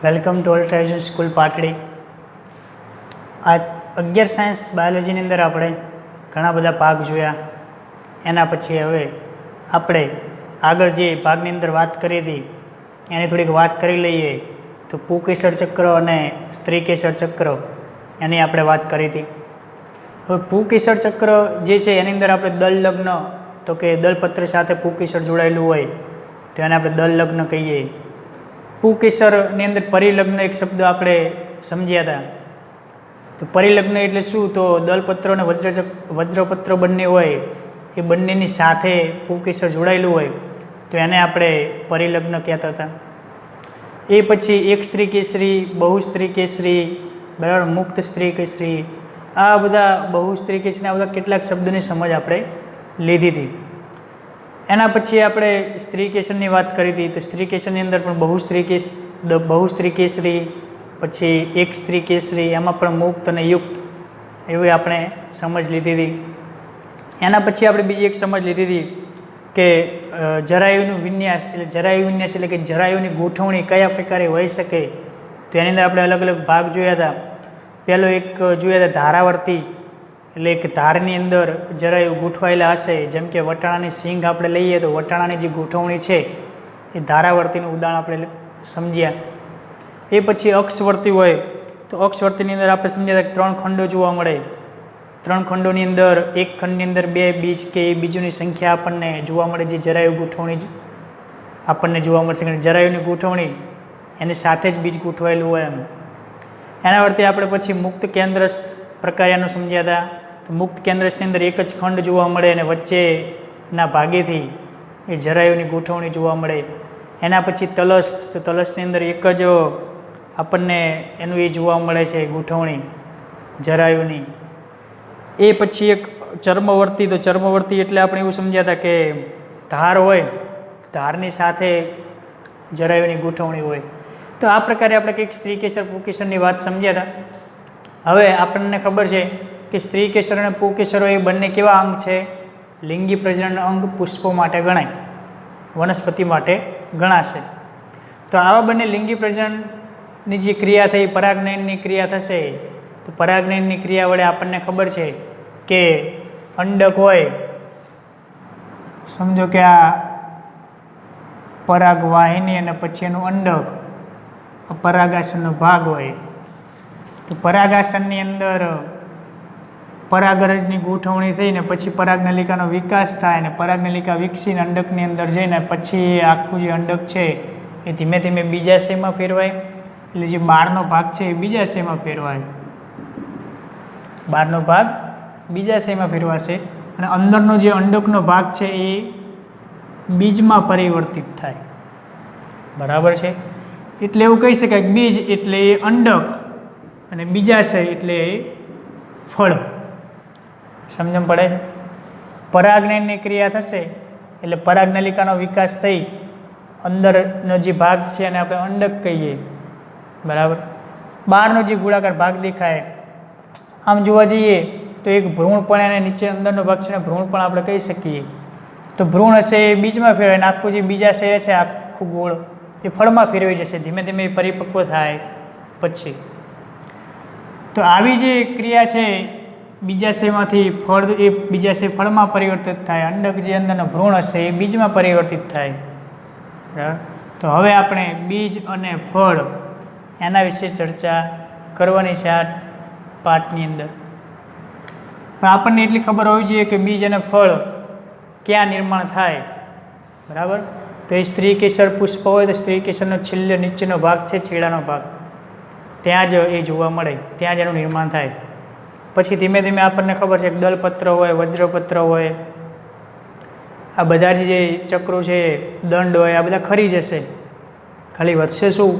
Welcome to all traditional school Patdi. આ 11 science બાયોલોજીની અંદર આપણે ઘણા બધા ભાગ જોયા. એના પછી હવે આપણે આગળ જે ભાગની અંદર વાત કરી હતી એની થોડીક વાત કરી લઈએ. તો પુંકેસર ચક્ર અને સ્ત્રીકેસર ચક્ર એની આપણે વાત કરી હતી. હવે પુંકેસર ચક્ર જે છે એની અંદર આપણે દલ લગ્ન, તો કે દલપત્ર સાથે પુંકેસર જોડાયેલું હોય તો એને આપણે દલ લગ્ન કહીએ. પુંકેસરની અંદર પરિલગ્ન એક શબ્દ આપણે સમજ્યા હતા. તો પરિલગ્ન એટલે શું? તો દલપત્ર અને વજ્રપત્ર બંને હોય એ બંનેની સાથે પુંકેસર જોડાયેલું હોય તો એને આપણે પરિલગ્ન કહેતા હતા. એ પછી એક સ્ત્રી કેસરી, બહુ સ્ત્રી કેસરી, બરાબર, મુક્ત સ્ત્રી કેસરી, આ બધા બહુ સ્ત્રી કેસરી, આ બધા કેટલાક શબ્દોની સમજ આપણે લીધી હતી. એના પછી આપણે સ્ત્રી કેસરની વાત કરી હતી. તો સ્ત્રી કેસરની અંદર પણ બહુ સ્ત્રી કેસરી, પછી એક સ્ત્રી કેસરી, એમાં પણ મુક્ત અને યુક્ત એવી આપણે સમજ લીધી હતી. એના પછી આપણે બીજી એક સમજ લીધી હતી કે જરાયુનું વિન્યાસ, એટલે જરાયુ વિન્યાસ એટલે કે જરાયુની ગોઠવણી કયા પ્રકારે હોઈ શકે. તો એની અંદર આપણે અલગ અલગ ભાગ જોયા હતા. પહેલો એક જોયા હતા ધારાવર્તી, એટલે એક ધારની અંદર જરાયુ ગોઠવાયેલા હશે. જેમ કે વટાણાની સિંગ આપણે લઈએ તો વટાણાની જે ગોઠવણી છે એ ધારાવર્તીનું ઉદાહરણ આપણે સમજ્યા. એ પછી અક્ષવર્તી હોય તો અક્ષવર્તીની અંદર આપણે સમજ્યા કે 3 ખંડો જોવા મળે. 3 ખંડોની અંદર એક ખંડની અંદર 2 બીજ કે એ બીજોની સંખ્યા આપણને જોવા મળે, જે જરાયુ ગોઠવણી આપણને જોવા મળશે. કારણ જરાયુની ગોઠવણી એની સાથે જ બીજ ગોઠવાયેલું હોય એમ. એના વરતી આપણે પછી મુક્ત કેન્દ્રસ્થ પ્રકારનું સમજ્યા હતા. તો મુક્ત કેન્દ્રસની અંદર એક જ ખંડ જોવા મળે અને વચ્ચેના ભાગેથી એ જરાયુની ગોઠવણી જોવા મળે. એના પછી તલસ્થ, તો તલસ્થની અંદર એક જ આપણને એનું એ જોવા મળે છે ગોઠવણી જરાયુની. એ પછી એક ચર્મવર્તી, તો ચર્મવર્તી એટલે આપણે એવું સમજ્યા હતા કે ધાર હોય, ધારની સાથે જરાયુની ગોઠવણી હોય. તો આ પ્રકારે આપણે કંઈક સ્ત્રી કેસર પુંકેસરની વાત સમજ્યા હતા. હવે આપણને ખબર છે કે સ્ત્રી કેસર અને પુંકેસરો એ બંને કેવા અંગ છે? લિંગી પ્રજનન અંગ પુષ્પો માટે ગણાય, વનસ્પતિ માટે ગણાશે. તો આવા બંને લિંગી પ્રજનનની જે ક્રિયા થઈ, પરાગનયનની ક્રિયા થશે. તો પરાગનયનની ક્રિયા વડે આપણને ખબર છે કે અંડક હોય, સમજો કે આ પરાગવાહિની અને પછી એનું અંડક, પરાગાસનનો ભાગ હોય. તો પરાગાસનની અંદર પરાગરજની ગોઠવણી થઈને પછી પરાગનલિકાનો વિકાસ થાય અને પરાગનલિકા વિકસીને અંડકની અંદર જઈને પછી આખું જે અંડક છે એ ધીમે ધીમે બીજાશયમાં ફેરવાય. એટલે જે બહારનો ભાગ છે એ બીજાશયમાં ફેરવાય, બહારનો ભાગ બીજાશયમાં ફેરવાશે અને અંદરનો જે અંડકનો ભાગ છે એ બીજમાં પરિવર્તિત થાય. બરાબર છે? એટલે એવું કહી શકાય કે બીજ એટલે એ અંડક અને બીજાશય એટલે એ ફળ. સમજણ પડે? પરાગનયનની ક્રિયા થશે એટલે પરાગનલિકાનો વિકાસ થઈ અંદરનો જે ભાગ છે એને આપણે અંડક કહીએ. બરાબર? બહારનો જે ગોળાકાર ભાગ દેખાય, આમ જોવા જઈએ તો એક ભ્રૂણ પણ એને નીચે અંદરનો ભાગ છે ને ભ્રૂણ પણ આપણે કહી શકીએ. તો ભ્રૂણ હશે એ બીજમાં ફેરવાય અને આખું જે બીજાશય છે આખું ગોળ એ ફળમાં ફેરવાઈ જશે ધીમે ધીમે પરિપક્વ થાય પછી. તો આવી જે ક્રિયા છે બીજાશયમાંથી ફળ, એ બીજાશય ફળમાં પરિવર્તિત થાય, અંડક જે અંદરનો ભ્રૂણ હશે એ બીજમાં પરિવર્તિત થાય. બરાબર? તો હવે આપણે બીજ અને ફળ એના વિશે ચર્ચા કરવાની છે આ પાઠની અંદર. પણ આપણને એટલી ખબર હોવી જોઈએ કે બીજ અને ફળ ક્યાં નિર્માણ થાય. બરાબર? તો એ સ્ત્રી કેસર પુષ્પ હોય તો સ્ત્રી કેસરનો છેલ્લે નીચેનો ભાગ છે, છેડાનો ભાગ, ત્યાં જ એ જોવા મળે, ત્યાં જ એનું નિર્માણ થાય. પછી ધીમે ધીમે આપણને ખબર છે કે દલપત્ર હોય, વજ્રપત્ર હોય, આ બધા જે ચક્રો છે, દંડ હોય, આ બધા ખરી જશે. ખાલી વધશે શું?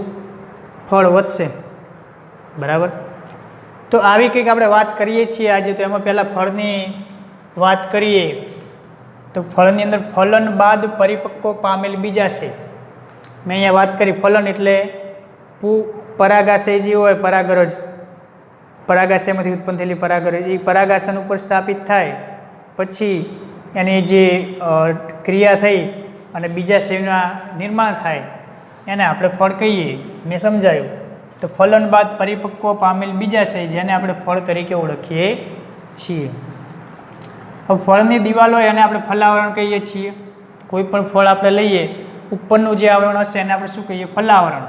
ફળ વધશે. બરાબર? તો આવી કંઈક આપણે વાત કરીએ છીએ આજે. તો એમાં પહેલાં ફળની વાત કરીએ. તો ફળની અંદર ફલન બાદ પરિપક્વ પામેલ બીજાશય. મેં અહીંયા વાત કરી ફલન એટલે પરાગાશય જે હોય, પરાગરજ, પરાગાશયમાંથી ઉત્પન્ન થયેલી પરાગરજ એ પરાગાસન ઉપર સ્થાપિત થાય પછી એની જે ક્રિયા થઈ અને બીજાશયના નિર્માણ થાય એને આપણે ફળ કહીએ. મેં સમજાયું. તો ફલન બાદ પરિપક્વ પામેલ બીજાશય જેને આપણે ફળ તરીકે ઓળખીએ છીએ. હવે ફળની દિવાલ હોય એને આપણે ફલાવરણ કહીએ છીએ. કોઈ પણ ફળ આપણે લઈએ ઉપરનું જે આવરણ હશે એને આપણે શું કહીએ? ફલાવરણ.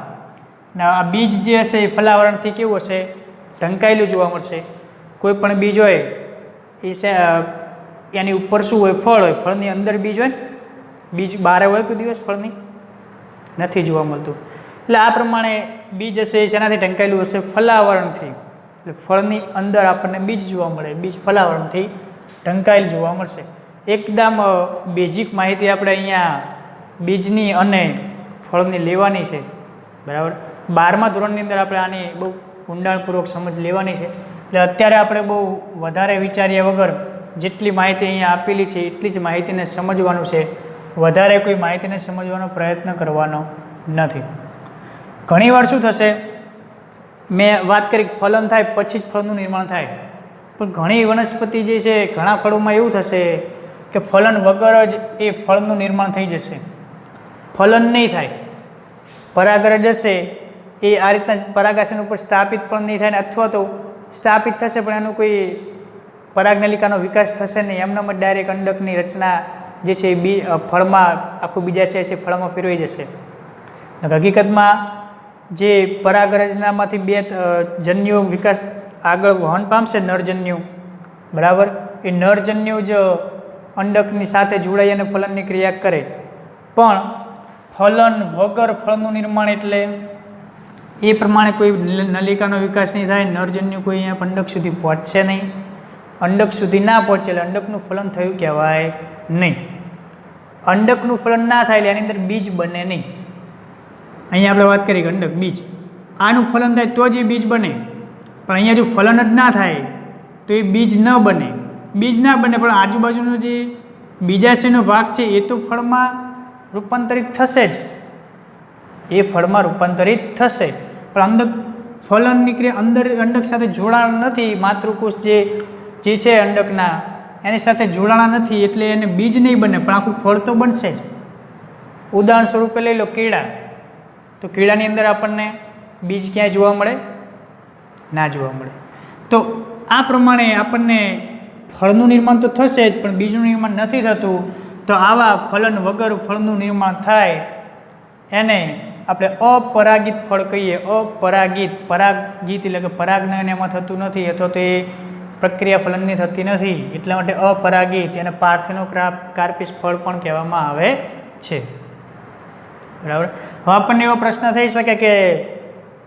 ને આ બીજ જે હશે એ ફલાવરણથી કેવું હશે? ઢંકાયેલું જોવા મળશે. કોઈ પણ બીજ હોય એ એની ઉપર શું હોય? ફળ હોય. ફળની અંદર બીજ હોય ને? બીજ બહાર હોય કોઈ દિવસ ફળની? નથી જોવા મળતું. એટલે આ પ્રમાણે બીજ હશે શેનાથી ઢંકાયેલું હશે? ફલાવરણથી. એટલે ફળની અંદર આપણને બીજ જોવા મળે. બીજ ફલાવરણથી ઢંકાયેલ જોવા મળશે. એકદમ બેઝિક માહિતી આપણે અહીંયા બીજની અને ફળની લેવાની છે. બરાબર. 12મા ધોરણની અંદર આપણે આની બહુ ઊંડાણપૂર્વક સમજ લેવાની છે. એટલે અત્યારે આપણે બહુ વધારે વિચાર્યા વગર જેટલી માહિતી અહીંયા આપેલી છે એટલી જ માહિતીને સમજવાનું છે. વધારે કોઈ માહિતીને સમજવાનો પ્રયત્ન કરવાનો નથી. ઘણીવાર શું થશે? મેં વાત કરી ફલન થાય પછી જ ફળનું નિર્માણ થાય. પણ ઘણી વનસ્પતિ જે છે ઘણા ફળોમાં એવું થશે કે ફલન વગર જ એ ફળનું નિર્માણ થઈ જશે. ફલન નહીં થાય, પરાગરજ હશે એ આ રીતના પરાગાસન ઉપર સ્થાપિત પણ નહીં થાય ને અથવા તો સ્થાપિત થશે પણ એનું કોઈ પરાગનલિકાનો વિકાસ થશે નહીં. એમનામ જ ડાયરેક્ટ અંડકની રચના જે છે એ ફળમાં આખું બીજાશય છે ફળમાં ફેરવાઈ જશે. હકીકતમાં જે પરાગરજનામાંથી 2 જન્યુ વિકાસ આગળ વહન પામશે નરજન્યુ. બરાબર. એ નરજન્યુ જ અંડકની સાથે જોડાઈ અને ફલનની ક્રિયા કરે. પણ ફલન વગર ફળનું નિર્માણ એટલે એ પ્રમાણે કોઈ નલિકાનો વિકાસ નહીં થાય. નરજન્યુ કોઈ અહીંયા અંડક સુધી પહોંચશે નહીં. અંડક સુધી ના પહોંચે એટલે અંડકનું ફલન થયું કહેવાય નહીં. અંડકનું ફલન ના થાય એટલે એની અંદર બીજ બને નહીં. અહીંયા આપણે વાત કરી કે અંડક બીજ આનું ફલન થાય તો જ એ બીજ બને. પણ અહીંયા જો ફલન જ ના થાય તો એ બીજ ન બને. બીજ ના બને પણ આજુબાજુનો જે બીજાશયનો ભાગ છે એ તો ફળમાં રૂપાંતરિત થશે જ. એ ફળમાં રૂપાંતરિત થશે પણ અંદર ફલનની ક્રિયા અંદર અંડક સાથે જોડાણ નથી. માતૃકોષ જે છે અંડકના એની સાથે જોડાણા નથી એટલે એને બીજ નહીં બને પણ આખું ફળ તો બનશે જ. ઉદાહરણ સ્વરૂપે લઈ લો કીડા. તો કીડાની અંદર આપણને બીજ ક્યાંય જોવા મળે? ના જોવા મળે. તો આ પ્રમાણે આપણને ફળનું નિર્માણ તો થશે જ પણ બીજનું નિર્માણ નથી થતું. તો આવા ફલન વગર ફળનું નિર્માણ થાય એને આપણે અપરાગિત ફળ કહીએ. અપરાગિત. પરાગિત એટલે કે પરાગનયન એમાં થતું નથી અથવા તો એ પ્રક્રિયા ફલનની થતી નથી એટલા માટે અપરાગિત. એને પાર્થેનોકાર્પીસ ફળ પણ કહેવામાં આવે છે. બરાબર. હવે આપણને એવો પ્રશ્ન થઈ શકે કે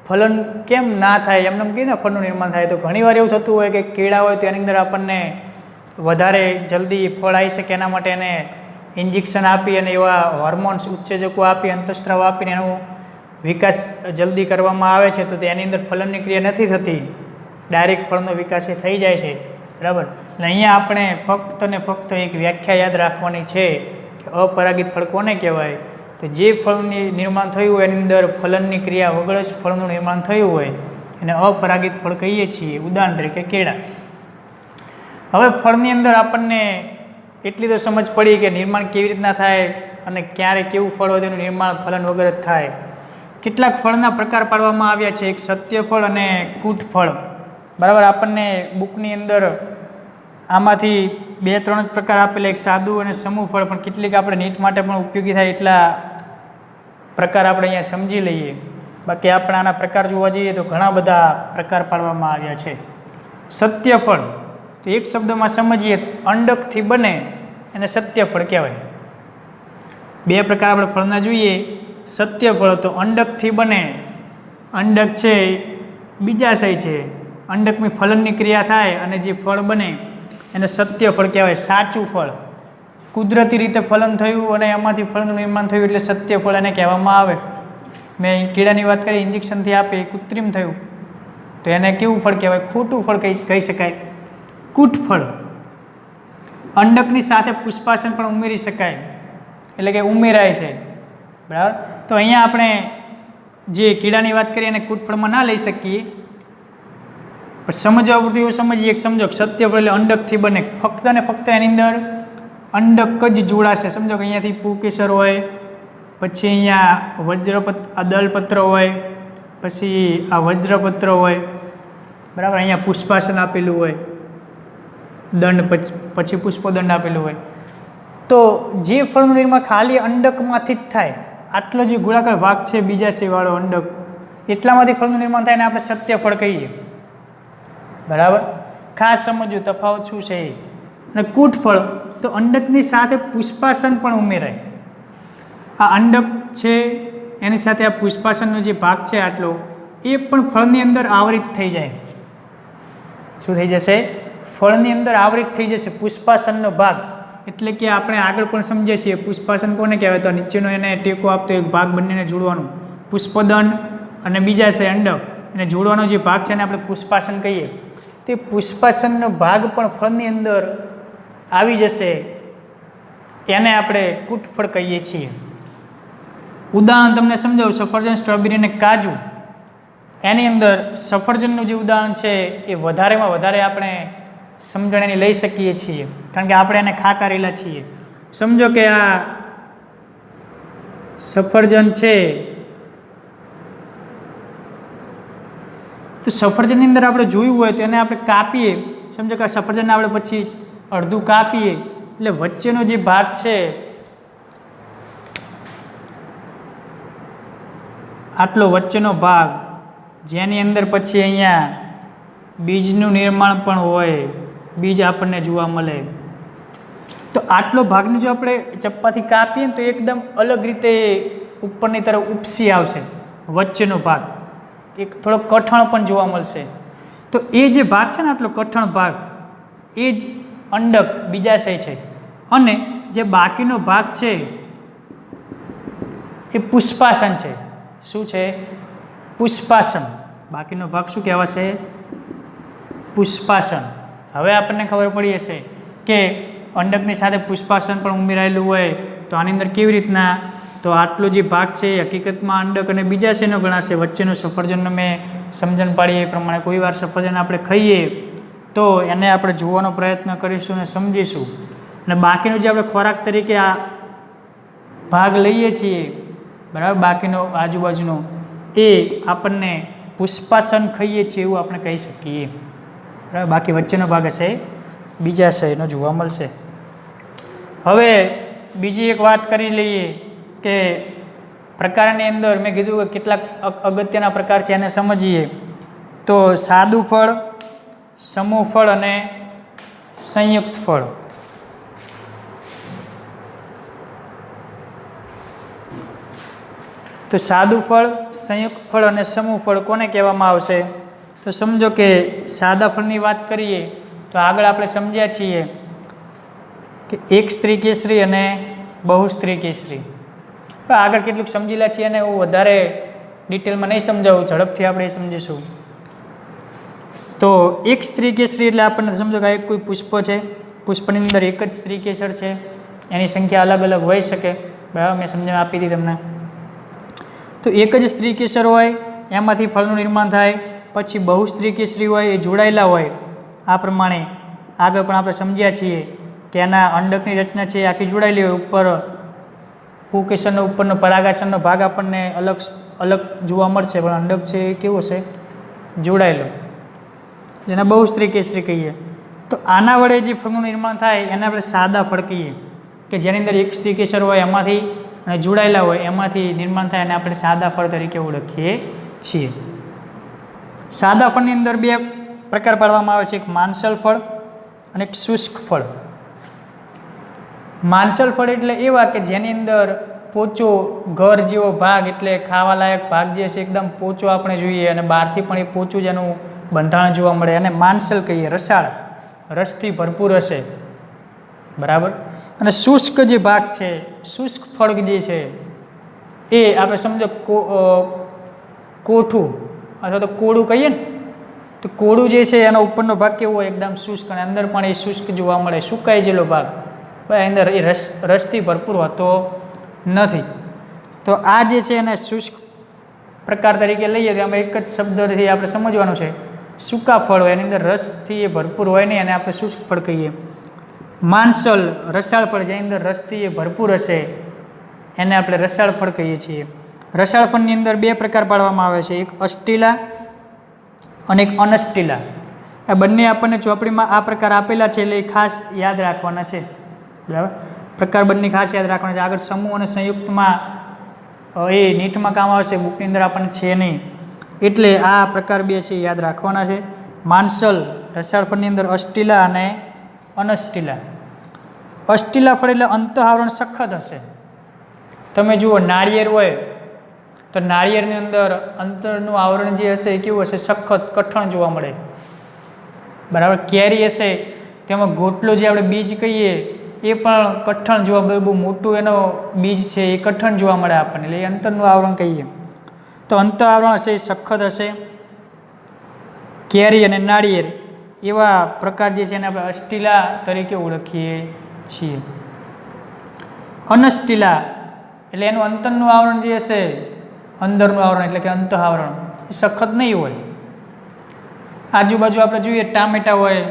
ફલન કેમ ના થાય? એમને કહીએ ને ફળનું નિર્માણ થાય. તો ઘણીવાર એવું થતું હોય કે કીડા હોય તો એની અંદર આપણને વધારે જલ્દી ફળ આવી શકે એના માટે એને ઇન્જેક્શન આપી અને એવા હોર્મોન્સ ઉત્સેજકો આપી અંતઃસ્ત્રાવ આપીને એનો વિકાસ જલ્દી કરવામાં આવે છે. તો એની અંદર ફલનની ક્રિયા નથી થતી. ડાયરેક્ટ ફળનો વિકાસ એ થઈ જાય છે. બરાબર. એટલે અહીંયા આપણે ફક્ત ને ફક્ત એક વ્યાખ્યા યાદ રાખવાની છે કે અપરાગિત ફળ કોને કહેવાય? તો જે ફળનું નિર્માણ થયું હોય એની અંદર ફલનની ક્રિયા વગર જ ફળનું નિર્માણ થયું હોય એને અપરાગિત ફળ કહીએ છીએ. ઉદાહરણ તરીકે કેળા. હવે ફળની અંદર આપણને એટલી તો સમજ પડી કે નિર્માણ કેવી રીતના થાય અને ક્યારે કેવું ફળ હોય તેનું નિર્માણ ફલન વગર જ થાય. કેટલાક ફળના પ્રકાર પાડવામાં આવ્યા છે. એક સત્ય ફળ અને કૂટ ફળ. બરાબર. આપણને બુકની અંદર આમાંથી 2-3 જ પ્રકાર આપેલા. એક સાદું અને સમૂહ ફળ. પણ કેટલીક આપણે નીટ માટે પણ ઉપયોગી થાય એટલા પ્રકાર આપણે અહીંયા સમજી લઈએ. બાકી આપણે આના પ્રકાર જોવા જઈએ તો ઘણા બધા પ્રકાર પાડવામાં આવ્યા છે. સત્ય ફળ તો એક શબ્દમાં સમજીએ તો અંડકથી બને એને સત્ય ફળ કહેવાય. 2 પ્રકાર આપણે ફળના જોઈએ. સત્ય ફળ તો અંડકથી બને. અંડક છે બીજાશય છે. અંડકની ફલનની ક્રિયા થાય અને જે ફળ બને એને સત્ય ફળ કહેવાય. સાચું ફળ. કુદરતી રીતે ફલન થયું અને એમાંથી ફળનું નિર્માણ થયું એટલે સત્ય ફળ એને કહેવામાં આવે. મેં કીડાની વાત કરી ઇન્જેક્શનથી આપે કૃત્રિમ થયું તો એને કેવું ફળ કહેવાય? ખોટું ફળ કહી શકાય. કૂટ ફળ. અંડકની સાથે પુષ્પાસન પણ ઉમેરી શકાય એટલે કે ઉમેરાય છે. બરાબર. તો અહીંયા આપણે જે કીડાની વાત કરીએ એને કૂટ ફળમાં ના લઈ શકીએ પણ સમજવા પૂરતું એવું સમજીએ. એક સમજો સત્ય ફળ એટલે અંડકથી બને. ફક્ત ને ફક્ત એની અંદર અંડક જ જોડાશે. સમજો કે અહીંયાથી પુકેસર હોય પછી અહીંયા દલપત્ર હોય, પછી આ વજ્રપત્ર હોય, બરાબર. અહીંયા પુષ્પાસન આપેલું હોય, દંડ પછી પુષ્પદંડ આપેલું હોય. તો જે ફળનું નિર્માણ ખાલી અંડકમાંથી જ થાય, આટલો જે ગોળાકાર ભાગ છે બીજાશયવાળો અંડક, એટલામાંથી ફળનું નિર્માણ થાય ને આપણે સત્યફળ કહીએ, બરાબર. ખાસ સમજવું તફાવત શું છે એ. અને કૂટફળ તો અંડકની સાથે પુષ્પાસન પણ ઉમેરાય. આ અંડક છે એની સાથે આ પુષ્પાસનનો જે ભાગ છે આટલો, એ પણ ફળની અંદર આવરિત થઈ જાય. શું થઈ જશે? ફળની અંદર આવરિત થઈ જશે પુષ્પાસનનો ભાગ. એટલે કે આપણે આગળ પણ સમજીએ છીએ પુષ્પાસન કોને કહેવાય, તો નીચેનો એને ટેકો આપતો એક ભાગ બંનેને જોડવાનું, પુષ્પદંડ અને બીજા છે અંડક, એને જોડવાનો જે ભાગ છે એને આપણે પુષ્પાસન કહીએ. તે પુષ્પાસનનો ભાગ પણ ફળની અંદર આવી જશે, એને આપણે કૂટફળ કહીએ છીએ. ઉદાહરણ તમને સમજાવું, સફરજન, સ્ટ્રોબેરી અને કાજુ. એની અંદર સફરજનનું જે ઉદાહરણ છે એ વધારેમાં વધારે આપણે સમજણ એની લઈ શકીએ છીએ, કારણ કે આપણે એને ખાતા રહેલા છીએ. સમજો કે આ સફરજન છે, તો સફરજનની અંદર આપણે જોયું હોય તો એને આપણે કાપીએ. સમજો કે આ સફરજનને આપણે પછી અડધું કાપીએ, એટલે વચ્ચેનો જે ભાગ છે આટલો વચ્ચેનો ભાગ, જેની અંદર પછી અહીંયા બીજનું નિર્માણ પણ હોય, બીજ આપણને જોવા મળે. તો આટલો ભાગને જો આપણે ચપ્પાથી કાપીએ તો એકદમ અલગ રીતે ઉપરની તરફ ઉપસી આવશે. વચ્ચેનો ભાગ એક થોડો કઠણ પણ જોવા મળશે. તો એ જે ભાગ છે ને આટલો કઠણ ભાગ, એ જ અંડક બીજાશય છે. અને જે બાકીનો ભાગ છે એ પુષ્પાસન છે. શું છે? પુષ્પાસન. બાકીનો ભાગ શું કહેવાશે? પુષ્પાસન. હવે આપણને ખબર પડી હશે કે અંડકની સાથે પુષ્પાસન પણ ઉમેરાયેલું હોય, તો આની અંદર કેવી રીતના, તો આટલો જે ભાગ છે એ હકીકતમાં અંડક અને બીજાશયનો ગણાશે. વચ્ચેનો સફરજનનો મેં સમજણ પાડી એ પ્રમાણે કોઈ વાર સફરજન આપણે ખાઈએ તો એને આપણે જોવાનો પ્રયત્ન કરીશું અને સમજીશું. અને બાકીનો જે આપણે ખોરાક તરીકે આ ભાગ લઈએ છીએ, બરાબર, બાકીનો આજુબાજુનો, એ આપણને પુષ્પાસન ખાઈએ છીએ એવું આપણે કહી શકીએ, બરાબર. બાકી વચ્ચેનો ભાગ હશે બીજાશયનો જોવા મળશે. હવે બીજી એક વાત કરી લઈએ કે પ્રકારની અંદર મેં કીધું કે કેટલાક અગત્યના પ્રકાર છે એને સમજીએ. તો સાદું ફળ, સમૂહ ફળ અને સંયુક્ત ફળ. તો સાદું ફળ, સંયુક્ત ફળ અને સમૂહ ફળ કોને કહેવામાં આવશે? તો સમજો કે સાદા ફળની વાત કરીએ તો આગળ આપણે સમજ્યા છીએ કે એક સ્ત્રી કેસરી અને બહુસ્ત્રી કેસરી. આગળ કેટલુંક સમજેલા છીએ અને હું વધારે ડિટેલમાં નહીં સમજાવું, ઝડપથી આપણે સમજીશું. તો એક સ્ત્રી કેસરી એટલે આપણને સમજો કે એક કોઈ પુષ્પ છે, પુષ્પની અંદર એક જ સ્ત્રી કેસર છે, એની સંખ્યા અલગ અલગ હોઈ શકે, બરાબર. મેં સમજણ આપી હતી તમને. તો એક જ સ્ત્રી કેસર હોય એમાંથી ફળનું નિર્માણ થાય. પછી બહુસ્ત્રી કેસરી હોય એ જોડાયેલા હોય. આ પ્રમાણે આગળ પણ આપણે સમજ્યા છીએ કે એના અંડકની રચના છે એ આખી જોડાયેલી હોય. ઉપર પુકેસરનો ઉપરનો પરાગાસનનો ભાગ આપણને અલગ અલગ જોવા મળશે, પણ અંડક છે એ કેવો છે? જોડાયેલો. જેને બહુસ્ત્રી કેસરી કહીએ. તો આના વડે જે ફળનું નિર્માણ થાય એને આપણે સાદા ફળ કહીએ, કે જેની અંદર એક સ્ત્રી કેસર હોય એમાંથી અને જોડાયેલા હોય એમાંથી નિર્માણ થાય, અને આપણે સાદા ફળ તરીકે ઓળખીએ છીએ. સાદા ફળની અંદર બે પ્રકાર પાડવામાં આવે છે, એક માંસલ ફળ અને એક શુષ્ક ફળ. માંસલ ફળ એટલે એવા કે જેની અંદર પોચો ઘર જેવો ભાગ, એટલે ખાવાલાયક ભાગ જે છે એકદમ પોચો આપણે જોઈએ અને બહારથી પણ એ પોચું જ એનું બંધારણ જોવા મળે, અને માંસલ કહીએ. રસાળ, રસથી ભરપૂર હશે, બરાબર. અને શુષ્ક જે ભાગ છે, શુષ્ક ફળ જે છે એ આપણે સમજો કોઠું અથવા તો કોળું કહીએ ને, તો કોળું જે છે એનો ઉપરનો ભાગ કેવો હોય? એકદમ શુષ્ક, અને અંદર પણ એ શુષ્ક જોવા મળે, સુકાઈ ગયેલો ભાગ, અંદર એ રસથી ભરપૂર હોતો નથી. તો આ જે છે એને શુષ્ક પ્રકાર તરીકે લઈએ તો આમાં એક જ શબ્દથી આપણે સમજવાનું છે, સૂકા ફળ હોય એની અંદર રસથી એ ભરપૂર હોય નહીં, અને આપણે શુષ્ક ફળ કહીએ. માંસલ રસાળ ફળ જેની અંદર રસથી એ ભરપૂર હશે એને આપણે રસાળ ફળ કહીએ છીએ. રસાળ ફળની અંદર બે પ્રકાર પાડવામાં આવે છે, એક અષ્ટિલા અને એક અનષ્ટિલા. આ બંને આપણને ચોપડીમાં આ પ્રકાર આપેલા છે, એટલે એ ખાસ યાદ રાખવાના છે. બરાબર, પ્રકાર બંને ખાસ યાદ રાખવાના છે. આગળ સમૂહ અને સંયુક્તમાં એ નીટમાં કામ આવશે, બુકની અંદર આપણને છે નહીં, એટલે આ પ્રકાર બે છે યાદ રાખવાના છે. માંસલ રસાળ ફળની અંદર અષ્ટિલા અને અનષ્ટિલા. અષ્ટિલા ફળ એટલે અંત આવરણ સખત હશે. તમે જુઓ નાળિયેર હોય તો નાળિયેરની અંદર અંતરનું આવરણ જે હશે એ કેવું હશે? સખત, કઠણ જોવા મળે. બરાબર, કેરી હશે તેમાં ગોટલો જે આપણે બીજ કહીએ એ પણ કઠણ જોવા, બહુ મોટું એનો બીજ છે એ કઠણ જોવા મળે આપણને, એટલે એ અંતરનું આવરણ કહીએ. તો અંત આવરણ હશે એ સખત હશે. કેરી અને નાળિયેર એવા પ્રકાર જે છે એને આપણે અષ્ટિલા તરીકે ઓળખીએ છીએ. અનષ્ટિલા એટલે એનું અંતરનું આવરણ જે હશે, અંદરનું આવરણ એટલે કે અંત આવરણ એ સખત નહીં હોય. આજુબાજુ આપણે જોઈએ ટામેટા હોય,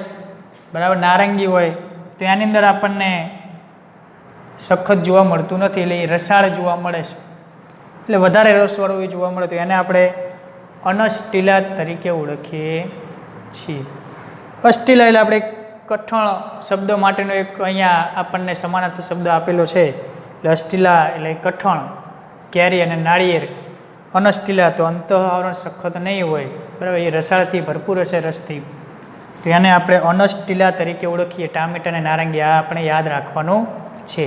બરાબર, નારંગી હોય, તો એની અંદર આપણને સખત જોવા મળતું નથી, એટલે એ રસાળ જોવા મળે છે, એટલે વધારે રસવાળું એ જોવા મળે, તો એને આપણે અનષ્ટિલા તરીકે ઓળખીએ છીએ. અષ્ટિલા એટલે આપણે કઠણ શબ્દ માટેનો એક અહીંયા આપણને સમાનાર્થી શબ્દ આપેલો છે, એટલે અષ્ટિલા એટલે કઠણ, કેરી અને નાળિયેર. અનષ્ટિલા તો અંત આવરણ સખત નહીં હોય, બરાબર, એ રસાળથી ભરપૂર હશે, રસથી, તો એને આપણે અનષ્ટિલા તરીકે ઓળખીએ. ટામેટા અને નારંગી આ આપણે યાદ રાખવાનું છે.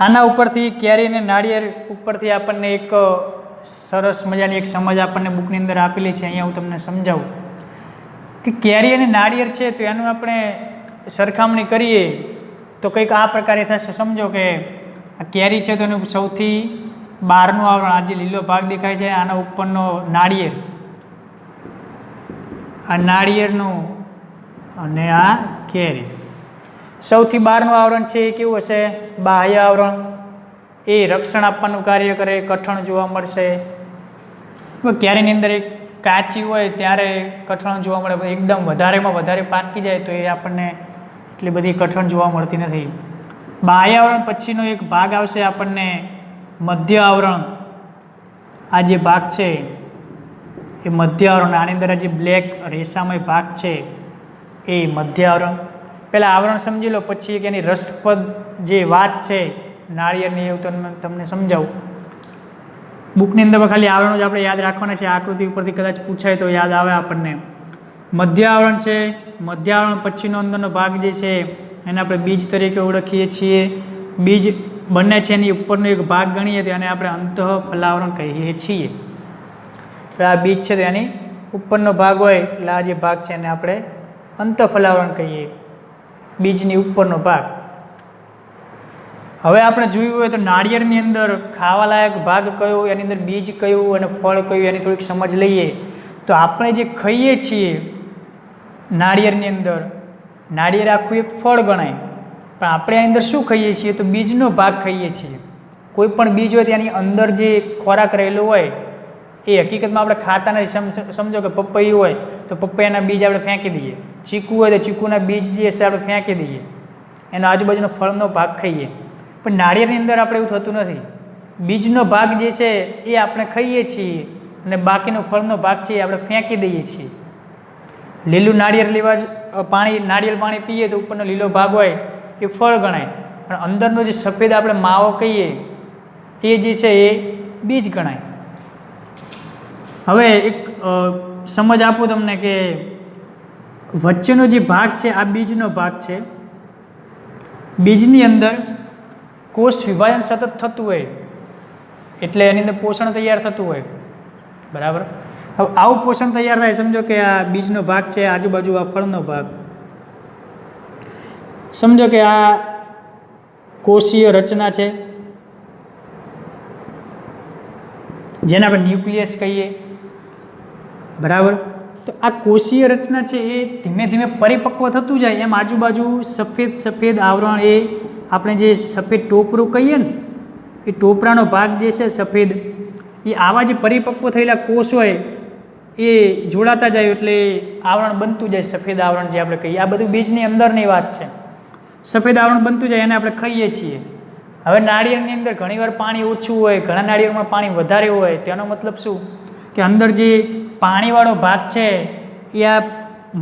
આના ઉપરથી કેરી અને નાળિયેર ઉપરથી આપણને એક સરસ મજાની એક સમજ આપણને બુકની અંદર આપેલી છે, અહીંયા હું તમને સમજાવું કે કેરી અને નાળિયેર છે તો એનું આપણે સરખામણી કરીએ તો કંઈક આ પ્રકારે થશે. સમજો કે આ કેરી છે તો એનું સૌથી બહારનું આવરણ, આ જે લીલો ભાગ દેખાય છે આના ઉપરનો નાળિયેર, આ નાળિયેરનું અને આ કેરી, સૌથી બહારનું આવરણ છે એ કેવું હશે? બાહ્ય આવરણ. એ રક્ષણ આપવાનું કાર્ય કરે, કઠણ જોવા મળશે. કેરીની અંદર એક કાચી હોય ત્યારે કઠણ જોવા મળે, એકદમ વધારેમાં વધારે પાકી જાય તો એ આપણને એટલી બધી કઠણ જોવા મળતી નથી. બાહ્ય આવરણ પછીનો એક ભાગ આવશે આપણને મધ્ય આવરણ. આ જે ભાગ છે એ મધ્ય આવરણ, આની અંદર આ જે બ્લેક રેસામય ભાગ છે એ મધ્ય આવરણ. પહેલાં આવરણ સમજી લો, પછી એક એની રસપ્રદ જે વાત છે નાળિયેરની, એવું તમને સમજાવું. બુકની અંદર ખાલી આવરણો જ આપણે યાદ રાખવાના છે, આકૃતિ ઉપરથી કદાચ પૂછાય તો યાદ આવે આપણને. મધ્ય આવરણ છે, મધ્ય આવરણ પછીનો અંદરનો ભાગ જે છે એને આપણે બીજ તરીકે ઓળખીએ છીએ. બીજ બંને છે એની ઉપરનો એક ભાગ ગણીએ તો એને આપણે અંતઃ ફલાવરણ કહીએ છીએ. આ બીજ છે તો એની ઉપરનો ભાગ હોય એટલે આ જે ભાગ છે એને આપણે અંતઃ ફલાવરણ કહીએ, બીજની ઉપરનો ભાગ. હવે આપણે જોયું હોય તો નાળિયેરની અંદર ખાવાલાયક ભાગ કયો, એની અંદર બીજ કયું અને ફળ કયું, એની થોડીક સમજ લઈએ તો આપણે જે ખાઈએ છીએ નાળિયેરની અંદર, નાળિયેર આખું એક ફળ ગણાય, પણ આપણે એની અંદર શું ખાઈએ છીએ તો બીજનો ભાગ ખાઈએ છીએ. કોઈ પણ બીજ હોય તેની અંદર જે ખોરાક રહેલો હોય એ હકીકતમાં આપણે ખાતા નથી. સમજો કે પપૈયું હોય તો પપૈયાના બીજ આપણે ફેંકી દઈએ, ચીકુ હોય તો ચીકુના બીજ જે હશે આપણે ફેંકી દઈએ, એનો આજુબાજુનો ફળનો ભાગ ખાઈએ. પણ નાળિયેરની અંદર આપણે એવું થતું નથી. બીજનો ભાગ જે છે એ આપણે ખાઈએ છીએ અને બાકીનો ફળનો ભાગ છે એ આપણે ફેંકી દઈએ છીએ. લીલું નાળિયેર લેવા નાળિયેર પાણી પીએ તો ઉપરનો લીલો ભાગ હોય એ ફળ ગણાય, પણ અંદરનો જે સફેદ આપણે માવો કહીએ એ જે છે એ બીજ ગણાય. હવે એક સમજ આપું તમને કે વચ્ચેનો જે ભાગ છે આ બીજનો ભાગ છે. બીજની અંદર કોષ વિભાજન સતત થતું હોય એટલે એની અંદર પોષણ તૈયાર થતું હોય, બરાબર. હવે આવું પોષણ તૈયાર થાય, સમજો કે આ બીજનો ભાગ છે, આજુબાજુ આ ફળનો ભાગ. સમજો કે આ કોષીય રચના છે જેને આપણે ન્યુક્લિયસ કહીએ, બરાબર. તો આ કોષીય રચના છે એ ધીમે ધીમે પરિપક્વ થતું જાય એમ આજુબાજુ સફેદ સફેદ આવરણ, એ આપણે જે સફેદ ટોપરું કહીએ ને એ ટોપરાનો ભાગ જે છે સફેદ, એ આવા જે પરિપક્વ થયેલા કોષ હોય એ જોડાતા જાય એટલે આવરણ બનતું જાય, સફેદ આવરણ જે આપણે કહીએ. આ બધું બીજની અંદરની વાત છે. સફેદ આવરણ બનતું જાય એને આપણે ખાઈએ છીએ. હવે નાળિયેરની અંદર ઘણીવાર પાણી ઓછું હોય, ઘણા નાળિયેરમાં પાણી વધારે હોય, તેનો મતલબ શું કે અંદર જે પાણીવાળો ભાગ છે એ આ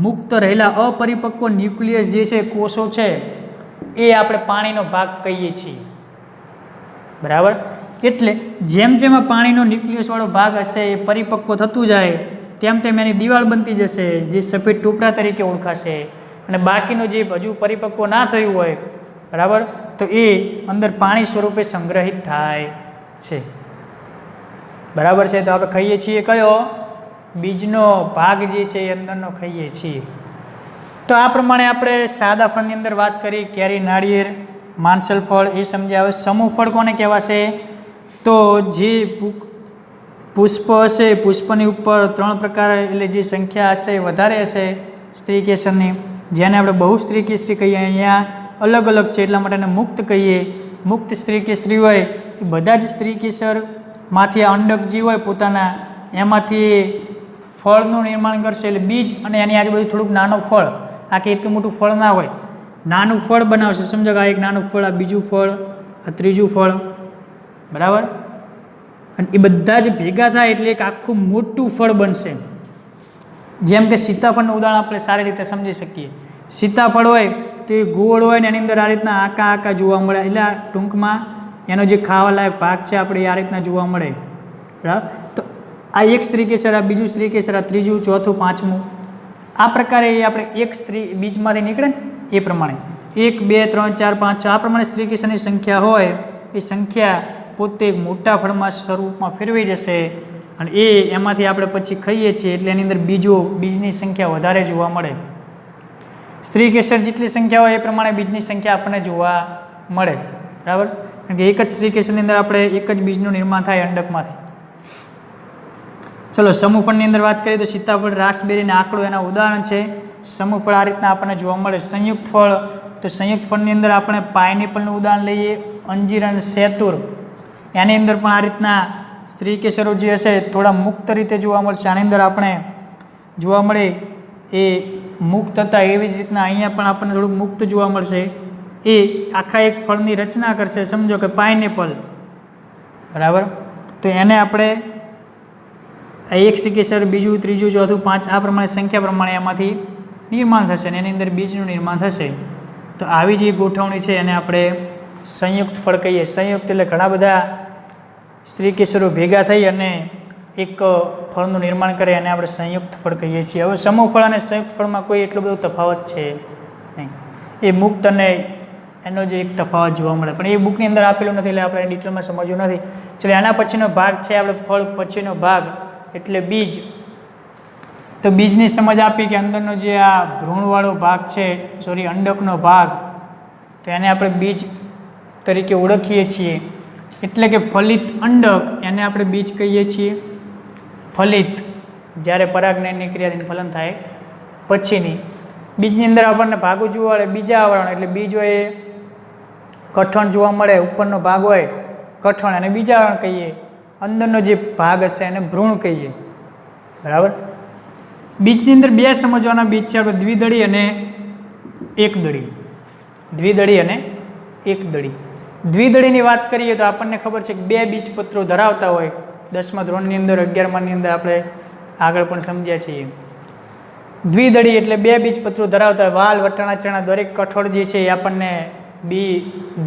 મુક્ત રહેલા અપરિપક્વ ન્યુક્લિયસ જે છે, કોષો છે, એ આપણે પાણીનો ભાગ કહીએ છીએ, બરાબર. એટલે જેમ જેમ આ પાણીનો ન્યુક્લિયસવાળો ભાગ હશે એ પરિપક્વ થતું જાય તેમ તેમ એની દિવાલ બનતી જશે, જે સફેદ ટોપરા તરીકે ઓળખાશે. અને બાકીનો જે હજુ પરિપક્વ ના થયું હોય, બરાબર, તો એ અંદર પાણી સ્વરૂપે સંગ્રહિત થાય છે, બરાબર છે. તો આપણે ખાઈએ છીએ કયો? બીજનો ભાગ જે છે એ અંદરનો ખાઈએ છીએ. તો આ પ્રમાણે આપણે સાદા ફળની અંદર વાત કરી, કેરી, નાળિયેર, માનસલ ફળ એ સમજ્યા. હવે સમૂહ ફળ કોને કહેવાશે? તો જે પુષ્પ હશે, પુષ્પની ઉપર 3 પ્રકાર એટલે જે સંખ્યા હશે વધારે હશે સ્ત્રી કેસરની, જેને આપણે બહુ સ્ત્રી કેસરી કહીએ. અહીંયા અલગ અલગ છે એટલા માટે એને મુક્ત કહીએ. મુક્ત સ્ત્રી કેસરી હોય એ બધા જ સ્ત્રી કેસરમાંથી આ અંડક જે હોય પોતાના એમાંથી ફળનું નિર્માણ કરશે, એટલે બીજ અને એની આજુબાજુ થોડુંક નાનું ફળ, આ કે એટલું મોટું ફળ ના હોય, નાનું ફળ બનાવશે. સમજો કે આ એક નાનું ફળ, આ બીજું ફળ, આ ત્રીજું ફળ, બરાબર. અને એ બધા જ ભેગા થાય એટલે એક આખું મોટું ફળ બનશે. જેમ કે સીતાફળનું ઉદાહરણ આપણે સારી રીતે સમજી શકીએ. સીતાફળ હોય તો એ ગોળ હોય ને એની અંદર આ રીતના આકા આકા જોવા મળે, એટલે આ ટૂંકમાં એનો જે ખાવાલાયક ભાગ છે આપણે આ રીતના જોવા મળે, બરાબર. તો આ એક સ્ત્રી કેસર, આ બીજું સ્ત્રી કેસર, આ ત્રીજું, ચોથું, પાંચમું, આ પ્રકારે એ આપણે એક સ્ત્રી બીજમાંથી નીકળે એ પ્રમાણે 1 2 3 4 5 6 આ પ્રમાણે સ્ત્રી કેસરની સંખ્યા હોય એ સંખ્યા પોતે એક મોટા ફળમાં સ્વરૂપમાં ફેરવાઈ જશે અને એમાંથી આપણે પછી ખાઈએ છીએ એટલે એની અંદર બીજની સંખ્યા વધારે જોવા મળે. સ્ત્રી કેસર જેટલી સંખ્યા હોય એ પ્રમાણે બીજની સંખ્યા આપણને જોવા મળે, બરાબર. કારણ કે એક જ સ્ત્રી કેસરની અંદર આપણે એક જ બીજનું નિર્માણ થાય અંડકમાંથી. ચલો સમૂહ ફળની અંદર વાત કરીએ તો સીતાફળ, રાસબેરી અને આકડો એના ઉદાહરણ છે. સમૂહ ફળ આ રીતના આપણને જોવા મળે. સંયુક્ત ફળ, તો સંયુક્ત ફળની અંદર આપણે પાઇનેપલનું ઉદાહરણ લઈએ, અંજીર અને શેતુર, એની અંદર પણ આ રીતના સ્ત્રી કેસરો જે હશે થોડા મુક્ત રીતે જોવા મળશે. આની અંદર આપણે જોવા મળે એ મુક્ત હતા, એવી જ રીતના અહીંયા પણ આપણને થોડુંક મુક્ત જોવા મળશે. એ આખા એક ફળની રચના કરશે. સમજો કે પાઇનેપલ, બરાબર. તો એને આપણે એક સ્ત્રી કેસર, બીજું, ત્રીજું, ચોથું, 5 આ પ્રમાણે સંખ્યા પ્રમાણે એમાંથી નિર્માણ થશે અને એની અંદર બીજનું નિર્માણ થશે. તો આવી જે ગોઠવણી છે એને આપણે સંયુક્ત ફળ કહીએ. સંયુક્ત એટલે ઘણા બધા સ્ત્રી કેસરો ભેગા થઈ અને એક ફળનું નિર્માણ કરે અને આપણે સંયુક્ત ફળ કહીએ છીએ. હવે સમૂહ ફળ અને સંયુક્ત ફળમાં કોઈ એટલો બધો તફાવત છે નહીં. એ મુક્ત અને એનો જે એક તફાવત જોવા મળે, પણ એ બુકની અંદર આપેલું નથી એટલે આપણે ડિટેલમાં સમજવું નથી. ચલો એના પછીનો ભાગ છે આપણે ફળ પછીનો ભાગ એટલે બીજ. તો બીજની સમજ આપી કે અંદરનો જે આ ભ્રૂણવાળો ભાગ છે, અંડકનો ભાગ, તો એને આપણે બીજ તરીકે ઓળખીએ છીએ. એટલે કે ફલિત અંડક એને આપણે બીજ કહીએ છીએ. ફલિત જ્યારે પરાગનયનની ક્રિયાથી ફલન થાય પછીની. બીજની અંદર આપણને ભાગો જોવા મળે, બીજા આવરણ એટલે બીજ હોય એ કઠણ જોવા મળે, ઉપરનો ભાગ હોય કઠણ અને બીજા આવરણ કહીએ. અંદરનો જે ભાગ હશે એને ભ્રૂણ કહીએ, બરાબર. બીજની અંદર 2 સમજવાના બીજ છે આપણે, દ્વિદળી અને એકદળી. દ્વિદળી અને એકદળી. દ્વિદળીની વાત કરીએ તો આપણને ખબર છે કે 2 બીજપત્રો ધરાવતા હોય. 10મા ધોરણની અંદર, 11માની અંદર આપણે આગળ પણ સમજ્યા છીએ. દ્વિદળી એટલે 2 બીજપત્રો ધરાવતા હોય. વાલ, વટાણા, ચણા દરેક કઠોળ જે છે એ આપણને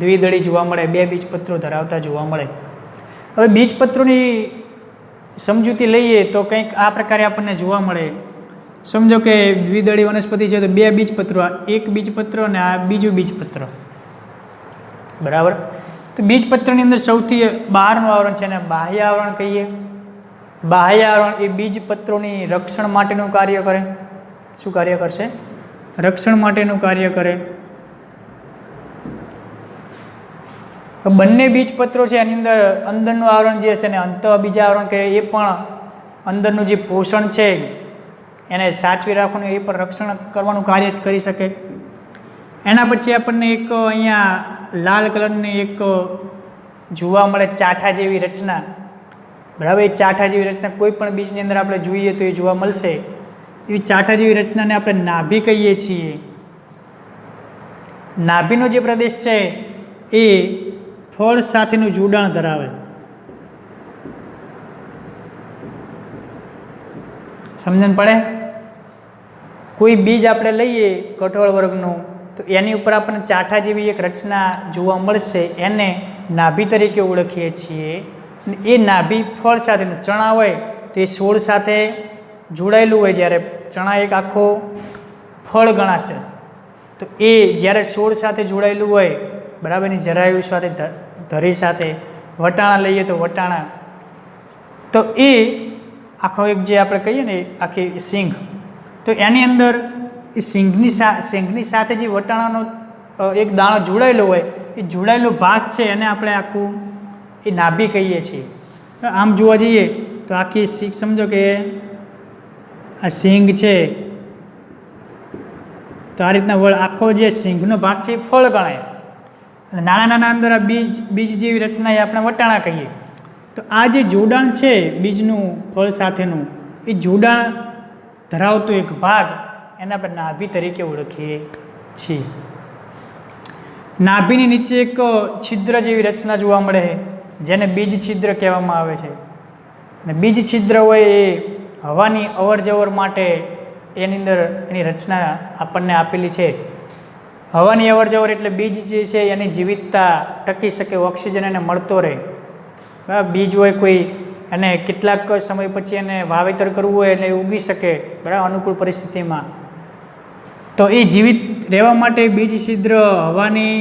દ્વિદળી જોવા મળે, 2 બીજપત્રો ધરાવતા જોવા મળે. હવે બીજપત્રોની સમજૂતી લઈએ તો કંઈક આ પ્રકારે આપણને જોવા મળે. સમજો કે દ્વિદળી વનસ્પતિ છે તો 2 બીજપત્રો, એક બીજપત્ર અને આ બીજું બીજપત્ર, બરાબર. તો બીજપત્રની અંદર સૌથી બહારનું આવરણ છે એને બાહ્ય આવરણ કહીએ. બાહ્ય આવરણ એ બીજપત્રોની રક્ષણ માટેનું કાર્ય કરે. શું કાર્ય કરશે? રક્ષણ માટેનું કાર્ય કરે. બંને બીજપત્રો છે એની અંદર અંદરનું આવરણ જે છે ને અંતઃબીજા આવરણ કહે, એ પણ અંદરનું જે પોષણ છે એને સાચવી રાખવાનું, એ પણ રક્ષણ કરવાનું કાર્ય જ કરી શકે. એના પછી આપણને એક અહીંયા લાલ કલરની એક જોવા મળે ચાઠા જેવી રચના, બરાબર. એ ચાઠા જેવી રચના કોઈ પણ બીજની અંદર આપણે જોઈએ તો એ જોવા મળશે. એવી ચાઠા જેવી રચનાને આપણે નાભી કહીએ છીએ. નાભીનો જે પ્રદેશ છે એ ફળ સાથેનું જોડાણ ધરાવે. સમજણ પડે? કોઈ બીજ આપણે લઈએ કઠોળ વર્ગનું, તો એની ઉપર આપણને ચાઠા જેવી એક રચના જોવા મળશે, એને નાભી તરીકે ઓળખીએ છીએ. એ નાભી ફળ સાથેનું, ચણા હોય તો એ છોડ સાથે જોડાયેલું હોય, જ્યારે ચણા એક આખો ફળ ગણાશે. તો એ જ્યારે છોડ સાથે જોડાયેલું હોય, બરાબર, એની જરાયુ સાથે, ધરી સાથે, વટાણા લઈએ તો વટાણા, તો એ આખો એક જે આપણે કહીએ ને આખી સિંગ, તો એની અંદર એ સિંગની સાથે જે વટાણાનો એક દાણો જોડાયેલો હોય, એ જોડાયેલો ભાગ છે એને આપણે આખું એ નાભી કહીએ છીએ. આમ જોવા જઈએ તો આખી સિંગ, સમજો કે આ સિંગ છે, તો આ રીતના આખો જે સિંગનો ભાગ છે એ ફળ ગણાય. અને નાના નાના અંદર આ બીજ જેવી રચના એ આપણે વટાણા કહીએ. તો આ જે જોડાણ છે બીજનું ફળ સાથેનું, એ જોડાણ ધરાવતો એક ભાગ એને આપણે નાભી તરીકે ઓળખીએ છીએ. નાભીની નીચે એક છિદ્ર જેવી રચના જોવા મળે છે, જેને બીજ છિદ્ર કહેવામાં આવે છે. અને બીજ છિદ્ર હોય એ હવાની અવર જવર માટે એની અંદર એની રચના આપણને આપેલી છે. હવાની અવર જવર એટલે બીજ જે છે એની જીવિતતા ટકી શકે, ઓક્સિજન એને મળતો રહે. બરાબર, બીજ હોય કોઈ, અને કેટલાક સમય પછી એને વાવેતર કરવું હોય એટલે ઉગી શકે, બરાબર, અનુકૂળ પરિસ્થિતિમાં. તો એ જીવિત રહેવા માટે બીજ છિદ્ર હવાની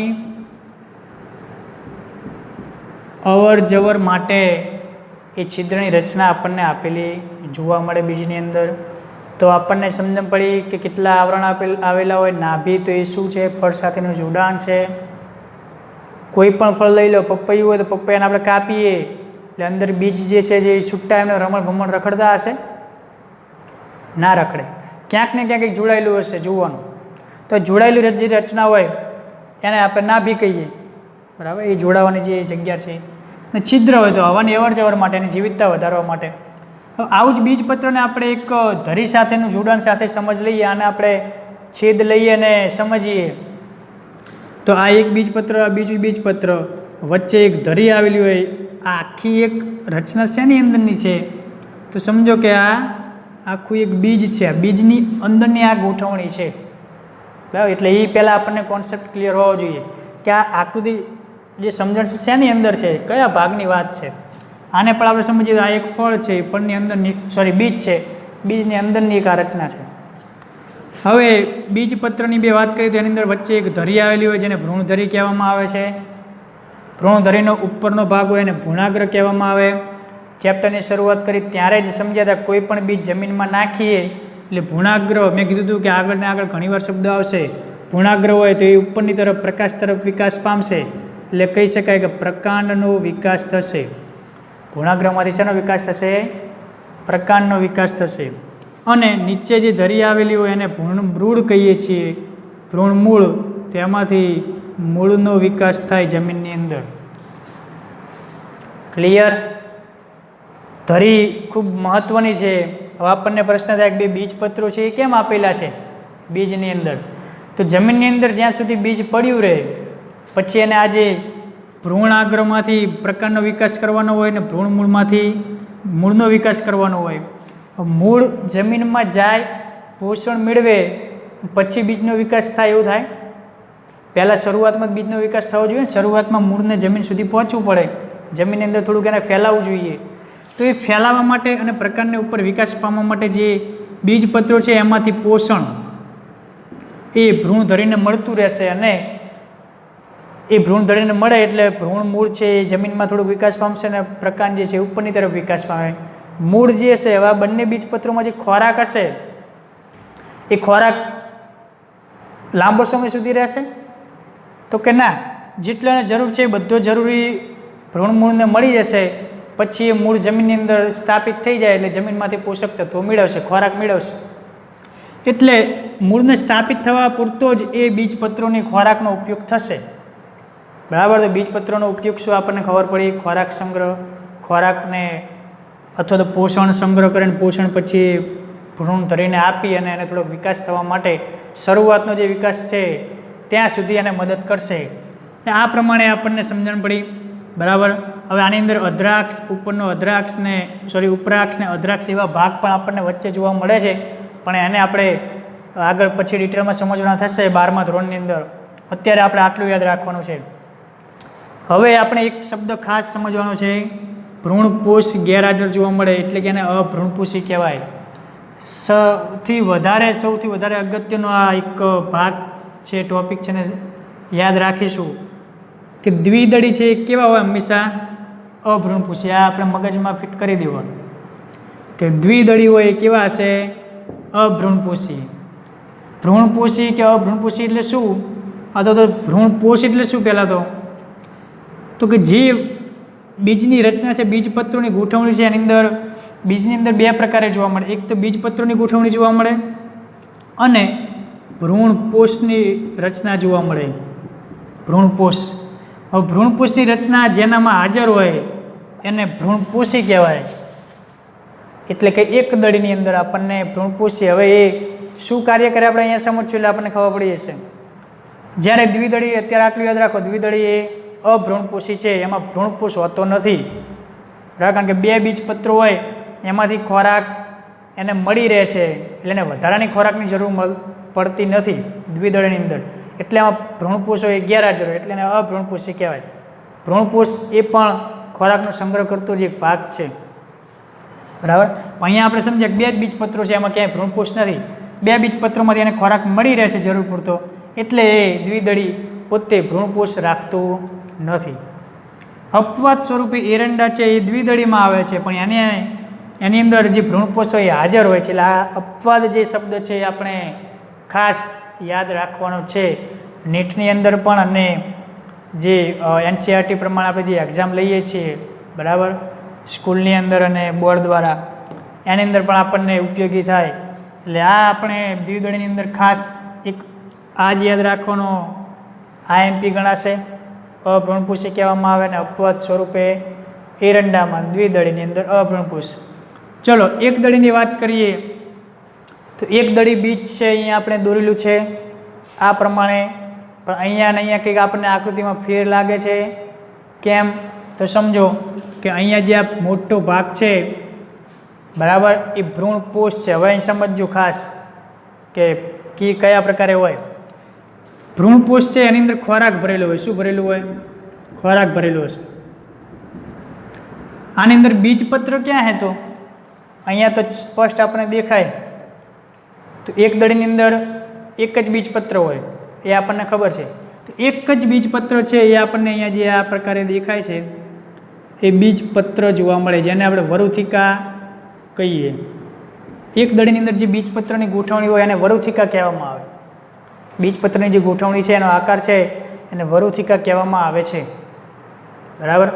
અવર જવર માટે એ છિદ્રની રચના આપણને આપેલી જોવા મળે બીજની અંદર. તો આપણને સમજણ પડી કે કેટલા આવરણ આવેલા હોય. નાભી તો એ શું છે? ફળ સાથેનું જોડાણ છે. કોઈ પણ ફળ લઈ લો, પપૈયું હોય તો પપૈયાને આપણે કાપીએ એટલે અંદર બીજ જે છે જે છૂટા એમને રમણ ભમણ રખડતા હશે? ના રખડે. ક્યાંક ને ક્યાંક જોડાયેલું હશે, જોવાનું. તો જોડાયેલી જે રચના હોય એને આપણે નાભી કહીએ, બરાબર, એ જોડાવાની જે જગ્યા છે. અને છિદ્ર હોય તો હવાની અવર જવર માટે, એની જીવિતતા વધારવા માટે. આવું જ બીજપત્રને આપણે એક ધરી સાથેનું જોડાણ સાથે સમજ લઈએ, આને આપણે છેદ લઈએ અને સમજીએ. તો આ એક બીજપત્ર, આ બીજું બીજપત્ર, વચ્ચે એક ધરી આવેલી હોય. આ આખી એક રચના શેની અંદરની છે? તો સમજો કે આ આખું એક બીજ છે. આ બીજની અંદરની આ ગોઠવણી છે, બરાબર. એટલે એ પહેલાં આપણને કોન્સેપ્ટ ક્લિયર હોવો જોઈએ કે આ આકૃતિ જે સમજણ છે શેની અંદર છે, કયા ભાગની વાત છે. આને પણ આપણે સમજીએ તો આ એક ફળ છે, ફળની અંદરની, બીજ છે, બીજની અંદરની એક આ રચના છે. હવે બીજપત્રની બે વાત કરીએ તો એની અંદર વચ્ચે એક ધરી આવેલી હોય, જેને ભ્રૂણધરી કહેવામાં આવે છે. ભ્રૂણધરીનો ઉપરનો ભાગ હોય એને ભ્રૂણાગ્ર કહેવામાં આવે. ચેપ્ટરની શરૂઆત કરી ત્યારે જ સમજ્યા હતા, કોઈ પણ બીજ જમીનમાં નાખીએ એટલે ભ્રૂણાગ્ર, મેં કીધું હતું કે આગળ ને આગળ ઘણીવાર શબ્દ આવશે. ભ્રૂણાગ્ર હોય તો એ ઉપરની તરફ, પ્રકાશ તરફ વિકાસ પામશે, એટલે કહી શકાય કે પ્રકાંડનો વિકાસ થશે. ભ્રૂણાગ્રમાંથી શેનો વિકાસ થશે? પ્રકાંડનો વિકાસ થશે. અને નીચે જે ધરી આવેલી હોય એને ભ્રૂણમૂળ કહીએ છીએ. ભ્રૂણમૂળ, તેમાંથી મૂળનો વિકાસ થાય જમીનની અંદર. ક્લિયર? ધરી ખૂબ મહત્ત્વની છે. હવે આપણને પ્રશ્ન થાય કે બે બીજપત્રો છે એ કેમ આપેલા છે બીજની અંદર? તો જમીનની અંદર જ્યાં સુધી બીજ પડ્યું રહે, પછી એને આજે ભ્રૂણાગ્રમાંથી પ્રકારનો વિકાસ કરવાનો હોય ને ભ્રૂણમૂળમાંથી મૂળનો વિકાસ કરવાનો હોય. મૂળ જમીનમાં જાય, પોષણ મેળવે, પછી બીજનો વિકાસ થાય એવું થાય? પહેલાં શરૂઆતમાં જ બીજનો વિકાસ થવો જોઈએ ને. શરૂઆતમાં મૂળને જમીન સુધી પહોંચવું પડે, જમીનની અંદર થોડુંક એને ફેલાવવું જોઈએ. તો એ ફેલાવવા માટે અને પ્રકારને ઉપર વિકાસ પામવા માટે જે બીજપત્રો છે એમાંથી પોષણ એ ભ્રૂણધરીને મળતું રહેશે. અને એ ભ્રૂણધરીને મળે એટલે ભ્રૂણ મૂળ છે એ જમીનમાં થોડુંક વિકાસ પામશે અને પ્રકાંડ જે છે ઉપરની તરફ વિકાસ પામે. મૂળ જે છે, હવે આ બંને બીજપત્રોમાં જે ખોરાક હશે એ ખોરાક લાંબો સમય સુધી રહેશે? તો કે ના. જેટલો એને જરૂર છે એ બધો જરૂરી ભ્રૂણમૂળને મળી જશે. પછી એ મૂળ જમીનની અંદર સ્થાપિત થઈ જાય એટલે જમીનમાંથી પોષક તત્વો મેળવશે, ખોરાક મેળવશે. એટલે મૂળને સ્થાપિત થવા પૂરતો જ એ બીજપત્રોની ખોરાકનો ઉપયોગ થશે, બરાબર. તો બીજપત્રોનો ઉપયોગ શું આપણને ખબર પડી? ખોરાક સંગ્રહ, ખોરાકને અથવા તો પોષણ સંગ્રહ કરીને પોષણ પછી ભ્રૂણધરીને આપી અને એને થોડોક વિકાસ થવા માટે, શરૂઆતનો જે વિકાસ છે ત્યાં સુધી એને મદદ કરશે. આ પ્રમાણે આપણને સમજણ પડી બરાબર. હવે આની અંદર અદ્રાક્ષ, ઉપરનો અદ્રાક્ષ ને ઉપરાક્ષ ને અદ્રાક્ષ એવા ભાગ પણ આપણને વચ્ચે જોવા મળે છે, પણ એને આપણે આગળ પછી ડિટેલમાં સમજવાના થશે 12મા ધોરણની અંદર. અત્યારે આપણે આટલું યાદ રાખવાનું છે. હવે આપણે એક શબ્દ ખાસ સમજવાનો છે, ભ્રૂણપોષ ગેરહાજર જોવા મળે એટલે કે એને અભ્રૂણપોષી કહેવાય. સૌથી વધારે અગત્યનો આ એક ભાગ છે, ટોપિક છે ને યાદ રાખીશું કે દ્વિદળી છે એ કેવા હોય? હંમેશા અભ્રૂણપોષી. આ આપણે મગજમાં ફિટ કરી દેવાનું કે દ્વિદળી હોય એ કેવા હશે? અભ્રૂણપોષી. ભ્રૂણપોષી કે અભ્રૂણપોષી એટલે શું? આ તો ભ્રૂણપોષ એટલે શું? પહેલાં તો કે જે બીજની રચના છે, બીજપત્રોની ગોઠવણી છે, એની અંદર બીજની અંદર બે પ્રકારે જોવા મળે. એક તો બીજપત્રોની ગોઠવણી જોવા મળે અને ભ્રૂણપોષની રચના જોવા મળે. ભ્રૂણપોષ. હવે ભ્રૂણપોષની રચના જેનામાં હાજર હોય એને ભ્રૂણપોષી કહેવાય. એટલે કે એક દળીની અંદર આપણને ભ્રૂણપોષી. હવે એ શું કાર્ય કરે આપણે અહીંયા સમજશું એટલે આપણને ખબર પડી જશે. જ્યારે દ્વિદળી, અત્યારે આટલું યાદ રાખો, દ્વિદળી એ અભ્રૂણપોષી છે, એમાં ભ્રૂણપોષ હોતો નથી. બરાબર. કારણ કે બે બીજપત્રો હોય એમાંથી ખોરાક એને મળી રહે છે, એટલે એને વધારાની ખોરાકની જરૂર પડતી નથી દ્વિદળીની અંદર. એટલે એમાં ભ્રૂણપોષ હોય ગેરહાજર હોય એટલે એને અભ્રૂણપોષી કહેવાય. ભ્રૂણપોષ એ પણ ખોરાકનો સંગ્રહ કરતો જ એક ભાગ છે. બરાબર. અહીંયા આપણે સમજીએ બે જ બીજપત્રો છે, એમાં ક્યાંય ભ્રૂણપોષ નથી. બે બીજપત્રોમાંથી એને ખોરાક મળી રહે છે જરૂર પૂરતો, એટલે એ દ્વિદળી પોતે ભ્રૂણપોષ રાખતું નથી. અપવાદ સ્વરૂપે એરંડા છે એ દ્વિદળીમાં આવે છે, પણ એની અંદર જે ભ્રૂણપોષ હોય એ હાજર હોય છે. એટલે આ અપવાદ જે શબ્દ છે એ આપણે ખાસ યાદ રાખવાનો છે નીટની અંદર પણ, અને જે NCERT પ્રમાણે આપણે જે એક્ઝામ લઈએ છીએ, બરાબર, સ્કૂલની અંદર અને બોર્ડ દ્વારા, એની અંદર પણ આપણને ઉપયોગી થાય. એટલે આ આપણે દ્વિદળીની અંદર ખાસ એક આ જ યાદ રાખવાનો IMP ગણાશે. અભ્રૂણપોષી કહેવામાં આવે ને અપવાદ સ્વરૂપે એરંડામાં દ્વિદળીની અંદર અભ્રૂણપોષ. ચલો એક દળીની વાત કરીએ તો એક દળી બીજ છે, અહીંયા આપણે દોરેલું છે આ પ્રમાણે, પણ અહીંયા ને અહીંયા કંઈક આપણને આકૃતિમાં ફેર લાગે છે. કેમ? તો સમજો કે અહીંયા જે આ મોટો ભાગ છે, બરાબર, એ ભ્રૂણપોષ છે. હવે અહીં સમજજો ખાસ કે કયા પ્રકારે હોય. ભ્રૂણપોષ છે એની અંદર ખોરાક ભરેલો હોય. શું ભરેલું હોય? ખોરાક ભરેલો હશે. આની અંદર બીજપત્ર ક્યાં છે? તો અહીંયા તો સ્પષ્ટ આપણને દેખાય. તો એક દળીની અંદર એક જ બીજપત્ર હોય એ આપણને ખબર છે. તો એક જ બીજપત્ર છે એ આપણને અહીંયા જે આ પ્રકારે દેખાય છે એ બીજપત્ર જોવા મળે, જેને આપણે વરુથિકા કહીએ. એક દળીની અંદર જે બીજપત્રની ગોઠવણી હોય એને વરુથિકા કહેવામાં આવે. બીજપત્રની જે ગોઠવણી છે એનો આકાર છે એને વરુથિકા કહેવામાં આવે છે. બરાબર.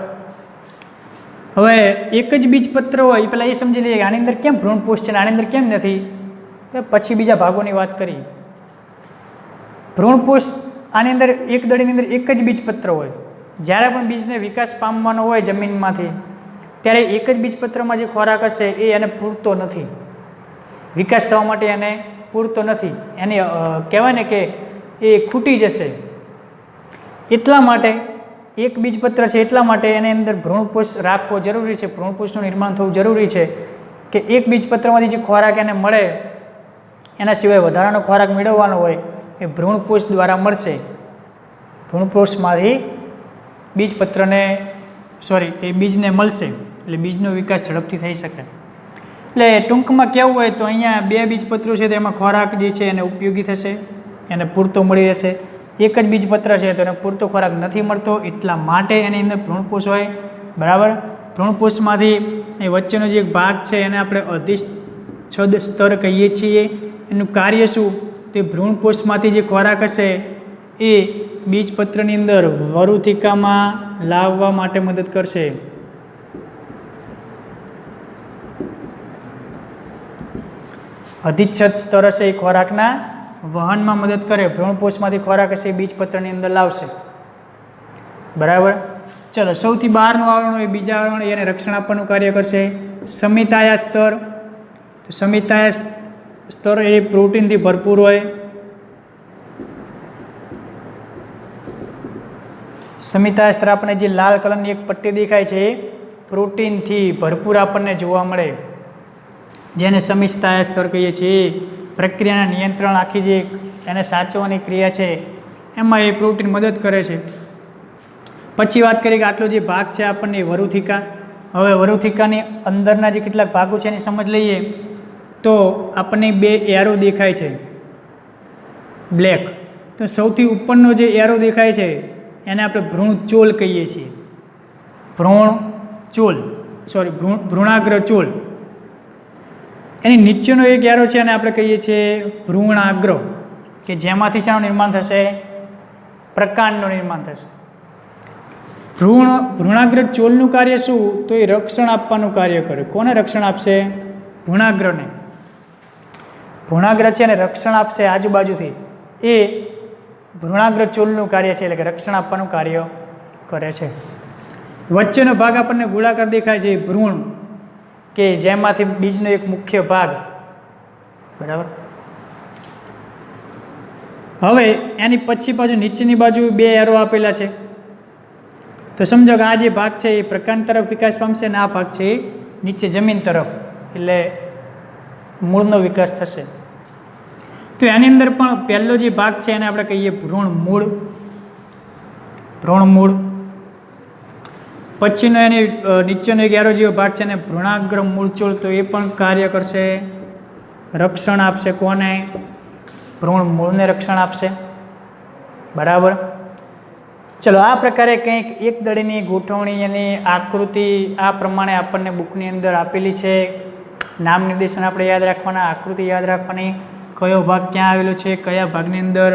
હવે એક જ બીજપત્ર હોય એ પહેલાં એ સમજી લઈએ કે આની અંદર કેમ ભ્રૂણપોષ છે ને આની અંદર કેમ નથી. પછી બીજા ભાગોની વાત કરીએ. ભ્રૂણપોષ આની અંદર એક દળીની અંદર એક જ બીજપત્ર હોય. જ્યારે પણ બીજને વિકાસ પામવાનો હોય જમીનમાંથી, ત્યારે એક જ બીજપત્રમાં જે ખોરાક હશે એ એને પૂરતો નથી, વિકાસ થવા માટે એને પૂરતો નથી. એને કહેવાય ને કે એ ખૂટી જશે. એટલા માટે એક બીજપત્ર છે, એટલા માટે એની અંદર ભ્રૂણપોષ રાખવો જરૂરી છે, ભ્રૂણપોષનું નિર્માણ થવું જરૂરી છે કે એક બીજપત્રમાંથી જે ખોરાક એને મળે એના સિવાય વધારાનો ખોરાક મેળવવાનો હોય એ ભ્રૂણપોષ દ્વારા મળશે. ભ્રૂણપોષમાંથી એ બીજને મળશે, એટલે બીજનો વિકાસ ઝડપથી થઈ શકે. એટલે ટૂંકમાં કહેવું હોય તો અહીંયા બે બીજપત્રો છે તો એમાં ખોરાક જે છે એને ઉપયોગી થશે, એને પૂરતો મળી રહેશે. એક જ બીજપત્ર છે તો એને પૂરતો ખોરાક નથી મળતો, એટલા માટે એની અંદર ભ્રૂણપોષ હોય. બરાબર. ભ્રૂણપોષમાંથી એ વચ્ચેનો જે એક ભાગ છે એને આપણે અધિચ્છદ સ્તર કહીએ છીએ. એનું કાર્ય શું? તે ભ્રૂણપોષમાંથી જે ખોરાક હશે એ બીજપત્રની અંદર વરુથિકામાં લાવવા માટે મદદ કરશે. અધિચ્છદ સ્તર હશે એ ખોરાકના વહનમાં મદદ કરે. ભ્રૂણપોષમાંથી ખોરાક હશે એ બીજપત્રની અંદર લાવશે. બરાબર. ચલો, સૌથી બહારનું આવરણ હોય બીજા આવરણ, એને રક્ષણ આપવાનું કાર્ય કરશે. સમિતાયા સ્તર, તો સમિતાયા સ્તર એ પ્રોટીનથી ભરપૂર હોય. સમિતાસ્ત્ર આપણને જે લાલ કલરની એક પટ્ટી દેખાય છે એ પ્રોટીનથી ભરપૂર આપણને જોવા મળે, જેને સમિતાસ્ત્ર કહીએ છીએ. પ્રક્રિયાના નિયંત્રણ આખી જે એને સાચવવાની ક્રિયા છે એમાં એ પ્રોટીન મદદ કરે છે. પછી વાત કરીએ કે આટલો જે ભાગ છે આપણને વરુથિકા. હવે વરુથિકાની અંદરના જે કેટલાક ભાગો છે એની સમજ લઈએ તો આપણને 2 એરો દેખાય છે બ્લેક. તો સૌથી ઉપરનો જે એરો દેખાય છે એને આપણે ભ્રૂણચોલ કહીએ છીએ. ભ્રૂણાગ્રચોલ. એની નીચેનો એક એરો છે અને આપણે કહીએ છીએ ભ્રૂણાગ્ર, કે જેમાંથી શાનું નિર્માણ થશે? પ્રકાંડનું નિર્માણ થશે. ભ્રૂણાગ્ર ચોલનું કાર્ય શું? તો એ રક્ષણ આપવાનું કાર્ય કરે. કોને રક્ષણ આપશે? ભ્રૂણાગ્રને. ભ્રૂણાગ્ર છે અને રક્ષણ આપશે આજુબાજુથી. એ ભ્રૂણાગ્ર ચોલનું કાર્ય છે, એટલે કે રક્ષણ આપવાનું કાર્ય કરે છે. વચ્ચેનો ભાગ આપણને ગોળાકાર દેખાય છે, ભ્રૂણ, કે જેમાંથી બીજનો એક મુખ્ય ભાગ. બરાબર. હવે એની પછી પાછું નીચેની બાજુ 2 એરો આપેલા છે. તો સમજો કે આ જે ભાગ છે એ પ્રકાંડ તરફ વિકાસ પામશે અને આ ભાગ છે એ નીચે જમીન તરફ, એટલે મૂળનો વિકાસ થશે. તો એની અંદર પણ પહેલો જે ભાગ છે એને આપણે કહીએ ભ્રૂણમૂળ. પછીનો એની નીચેનો એક એરો જેવો ભાગ છે ને ભ્રૂણાગ્ર મૂળચોલ. તો એ પણ કાર્ય કરશે, રક્ષણ આપશે. કોને? ભ્રૂણમૂળને રક્ષણ આપશે. બરાબર. ચલો, આ પ્રકારે કંઈક એક દળીની ગોઠવણી અને આકૃતિ આ પ્રમાણે આપણને બુકની અંદર આપેલી છે. નામ નિર્દેશન આપણે યાદ રાખવાના, આકૃતિ યાદ રાખવાની, કયો ભાગ ક્યાં આવેલો છે, કયા ભાગની અંદર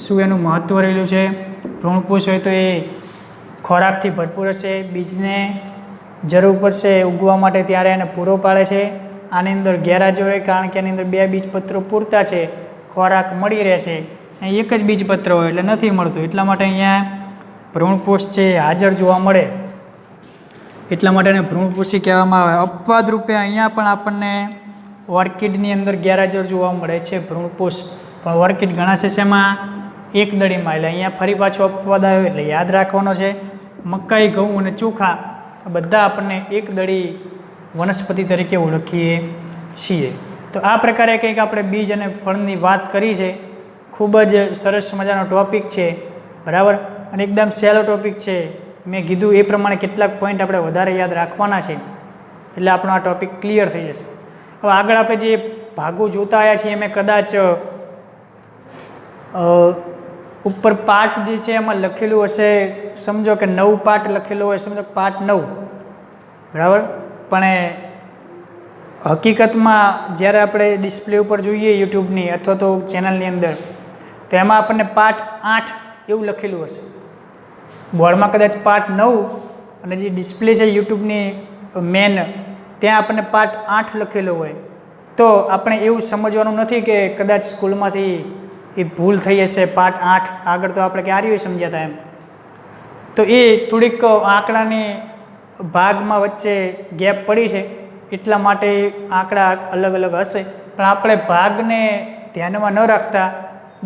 શું એનું મહત્ત્વ રહેલું છે. ભ્રૂણપોષ હોય તો એ ખોરાકથી ભરપૂર હશે, બીજને જરૂર પડશે ઉગવા માટે ત્યારે એને પૂરો પાડે છે. આની અંદર ગેરહાજર હોય કારણ કે એની અંદર 2 બીજપત્રો પૂરતા છે, ખોરાક મળી રહેશે. અહીં એક જ બીજપત્ર હોય એટલે નથી મળતું, એટલા માટે અહીંયા ભ્રૂણપોષ છે હાજર જોવા મળે, એટલા માટે એને ભ્રૂણપોષી કહેવામાં આવે. અપવાદ રૂપે અહીંયા પણ આપણને ઓર્કિડની અંદર ગેરહાજર જોવા મળે છે ભ્રૂણપોષ. પણ ઓર્કિડ ગણાશે શેમાં? એક દળીમાં. એટલે અહીંયા ફરી પાછો અપવાદ આવ્યો એટલે યાદ રાખવાનો છે. મકાઈ, ઘઉં અને ચોખા બધા આપણને એક દળી વનસ્પતિ તરીકે ઓળખીએ છીએ. તો આ પ્રકારે કંઈક આપણે બીજ અને ફળની વાત કરી છે. ખૂબ જ સરસ મજાનો ટૉપિક છે. બરાબર. અને એકદમ સહેલો ટૉપિક છે. મેં કીધું એ પ્રમાણે કેટલાક પોઈન્ટ આપણે વધારે યાદ રાખવાના છે એટલે આપણો આ ટૉપિક ક્લિયર થઈ જશે. હવે આગળ આપણે જે ભાગો જોતા આવ્યા છીએ એમ કદાચ ઉપર પાઠ જે છે એમાં લખેલું હશે, સમજો કે 9 પાઠ લખેલો હોય, સમજો પાઠ 9. બરાબર. પણ હકીકતમાં જ્યારે આપણે ડિસ્પ્લે ઉપર જોઈએ યુટ્યુબની અથવા તો ચેનલની અંદર, તો એમાં આપણને પાઠ 8 એવું લખેલું હશે. બોર્ડમાં કદાચ પાઠ 9 અને જે ડિસ્પ્લે છે યુટ્યુબની મેન, ત્યાં આપણને પાઠ 8 લખેલો હોય. તો આપણે એવું સમજવાનું નથી કે કદાચ સ્કૂલમાંથી એ ભૂલ થઈ હશે, પાઠ 8 આગળ તો આપણે ક્યારેય સમજ્યા હતા એમ. તો એ થોડીક આંકડાની ભાગમાં વચ્ચે ગેપ પડી છે, એટલા માટે આંકડા અલગ અલગ હશે. પણ આપણે ભાગને ધ્યાનમાં ન રાખતા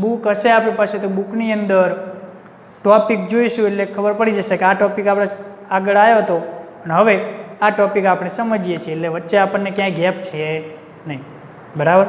બુક હશે આપણી પાસે, તો બુકની અંદર ટૉપિક જોઈશું એટલે ખબર પડી જશે કે આ ટૉપિક આપણે આગળ આવ્યો હતો અને હવે આ ટૉપિક આપણે સમજીએ છીએ, એટલે વચ્ચે આપણને ક્યાંય ગેપ છે નહીં. બરાબર.